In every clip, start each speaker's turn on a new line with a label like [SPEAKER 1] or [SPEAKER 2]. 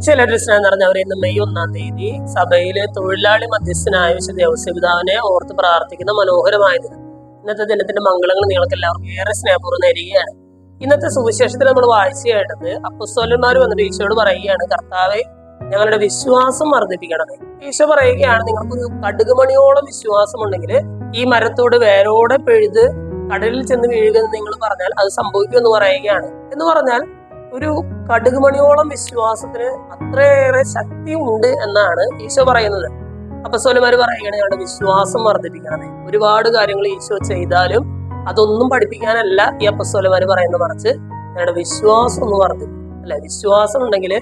[SPEAKER 1] ചിലരുടെ സ്നേഹം നിറഞ്ഞവരെ ഇന്ന് മെയ് 1-ാം തീയതി സഭയിലെ തൊഴിലാളി മധ്യസ്ഥനായ വിശുദ്ധ ഔസേപിതാവിനെ ഓർത്ത് പ്രാർത്ഥിക്കുന്ന മനോഹരമായ ദിനം. ഇന്നത്തെ ദിനത്തിന്റെ മംഗളങ്ങൾ നിങ്ങൾക്ക് എല്ലാവർക്കും ഏറെ സ്നേഹപൂർവ്വം നേരുകയാണ്. ഇന്നത്തെ സുവിശേഷത്തിൽ നമ്മൾ വായിച്ചു കേട്ടത് അപ്പോസ്തലന്മാർ വന്നിട്ട് ഈശോയോട് പറയുകയാണ്, കർത്താവെ ഞങ്ങളുടെ വിശ്വാസം വർദ്ധിപ്പിക്കണമേ. ഈശോ പറയുകയാണ്, നിങ്ങൾക്കൊരു കടുകുമണിയോളം വിശ്വാസം ഉണ്ടെങ്കിൽ ഈ മരത്തോട് വേരോടെ പിഴുത് കടലിൽ ചെന്ന് വീഴുക എന്ന് നിങ്ങൾ പറഞ്ഞാൽ അത് സംഭവിക്കുമെന്ന് പറയുകയാണ്. എന്ന് പറഞ്ഞാൽ ഒരു കടുകുമണിയോളം വിശ്വാസത്തിന് അത്രയേറെ ശക്തി ഉണ്ട് എന്നാണ് ഈശോ പറയുന്നത്. അപ്പോസ്തലന്മാർ പറയുകയാണ്, ഞങ്ങളുടെ വിശ്വാസം വർദ്ധിപ്പിക്കണമേ. ഒരുപാട് കാര്യങ്ങൾ ഈശോ ചെയ്താലും അതൊന്നും പഠിപ്പിക്കാനല്ല ഈ അപ്പോസ്തലന്മാർ പറയുന്നത്, മറിച്ച് ഞങ്ങളുടെ വിശ്വാസം ഒന്ന് വർദ്ധിപ്പിക്കും അല്ലെ. വിശ്വാസം ഉണ്ടെങ്കിൽ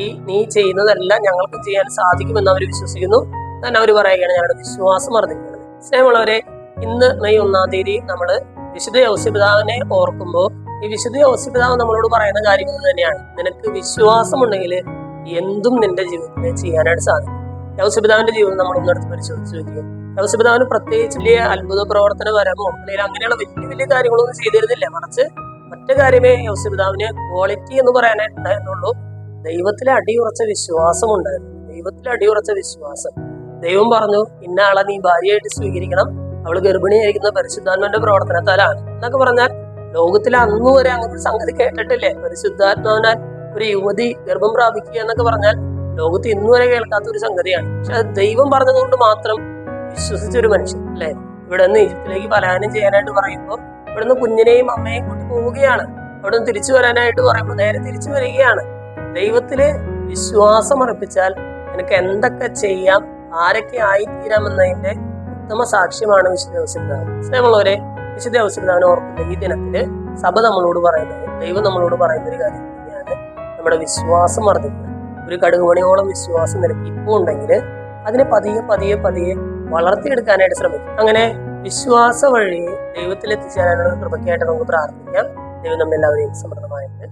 [SPEAKER 1] ഈ നീ ചെയ്യുന്നതെല്ലാം ഞങ്ങൾക്ക് ചെയ്യാൻ സാധിക്കുമെന്ന് അവർ വിശ്വസിക്കുന്നു. തന്നെ അവർ പറയുകയാണ്, ഞങ്ങളുടെ വിശ്വാസം വർദ്ധിപ്പിക്കണമേ. സ്നേഹമുള്ളവരെ, ഇന്ന് മെയ് 1-ാം തീയതി നമ്മള് വിശുദ്ധ ഔസേപിതാവിനെ ഓർക്കുമ്പോൾ ഈ വിശുദ്ധ ഔസേപിതാവ് നമ്മളോട് പറയുന്ന കാര്യങ്ങൾ തന്നെയാണ്. നിനക്ക് വിശ്വാസമുണ്ടെങ്കിൽ എന്തും നിന്റെ ജീവിതത്തിൽ ചെയ്യാനായിട്ട് സാധിക്കും. ഔസേപിതാവിന്റെ ജീവിതം നമ്മളൊന്നും അടുത്ത് പരിശോധിച്ച് നോക്കിയോ. ഔസേപിതാവിന് പ്രത്യേകിച്ച് വലിയ അത്ഭുത പ്രവർത്തന പരമോ അല്ലെങ്കിൽ അങ്ങനെയുള്ള വലിയ വലിയ കാര്യങ്ങളൊന്നും ചെയ്തിരുന്നില്ല. മറിച്ച് മറ്റു കാര്യമേ ഔസേപിതാവിന് ക്വാളിറ്റി എന്ന് പറയാനായിട്ടുണ്ടായിരുന്നുള്ളൂ. ദൈവത്തിലെ അടിയുറച്ച വിശ്വാസം ഉണ്ടായിരുന്നു. ദൈവത്തിലെ അടിയുറച്ച വിശ്വാസം. ദൈവം പറഞ്ഞു, ഇന്ന ആളെ നീ ഭാര്യയായിട്ട് സ്വീകരിക്കണം, അവള് ഗർഭിണിയായിരിക്കുന്ന പരിശുദ്ധാത്മാവിന്റെ പ്രവർത്തനത്താലാണ് എന്നൊക്കെ പറഞ്ഞാൽ ലോകത്തിൽ അന്നു വരെ അങ്ങനെ സംഗതി കേട്ടിട്ടില്ലേ. പരിശുദ്ധാത്മാവിനാൽ ഒരു യുവതി ഗർഭം പ്രാപിക്കുക എന്നൊക്കെ പറഞ്ഞാൽ ലോകത്ത് ഇന്നു വരെ കേൾക്കാത്ത ഒരു സംഗതിയാണ്. പക്ഷെ അത് ദൈവം പറഞ്ഞതുകൊണ്ട് മാത്രം വിശ്വസിച്ചൊരു മനുഷ്യൻ അല്ലെ. ഇവിടെ നിന്ന് ഈജിപ്തിലേക്ക് പലായനം ചെയ്യാനായിട്ട് പറയുമ്പോൾ ഇവിടുന്ന് കുഞ്ഞിനെയും അമ്മയെയും കൂട്ടി പോവുകയാണ്. അവിടെ നിന്ന് തിരിച്ചു വരാനായിട്ട് പറയുമ്പോൾ നേരെ തിരിച്ചു വരികയാണ്. ദൈവത്തില് വിശ്വാസം അർപ്പിച്ചാൽ നിനക്ക് എന്തൊക്കെ ചെയ്യാം, ആരൊക്കെ ആയിത്തീരാമെന്നതിന്റെ ഉത്തമ സാക്ഷ്യമാണ് വിശുദ്ധ ഔസേപിതാവ്. സ്നേഹമുള്ളവരെ, വിശുദ്ധ ഔസേപിതാവിനെ ഓർക്കുന്ന ഈ ദിനത്തില് സഭ നമ്മളോട് പറയുന്നത്, ദൈവം നമ്മളോട് പറയുന്ന ഒരു കാര്യം തന്നെയാണ് നമ്മുടെ വിശ്വാസം വർദ്ധിക്കുക. ഒരു കടുകുമണിയോളം വിശ്വാസം നിനക്ക് ഇപ്പോൾ ഉണ്ടെങ്കിൽ അതിനെ പതിയെ പതിയെ പതിയെ വളർത്തിയെടുക്കാനായിട്ട് ശ്രമിക്കും. അങ്ങനെ വിശ്വാസ വഴി ദൈവത്തിൽ എത്തിച്ചേരാനുള്ള കൃപയ്ക്കായിട്ട് നമുക്ക് പ്രാർത്ഥിക്കാം. ദൈവം നമ്മെല്ലാവരെയും സമൃദ്ധമായിട്ട്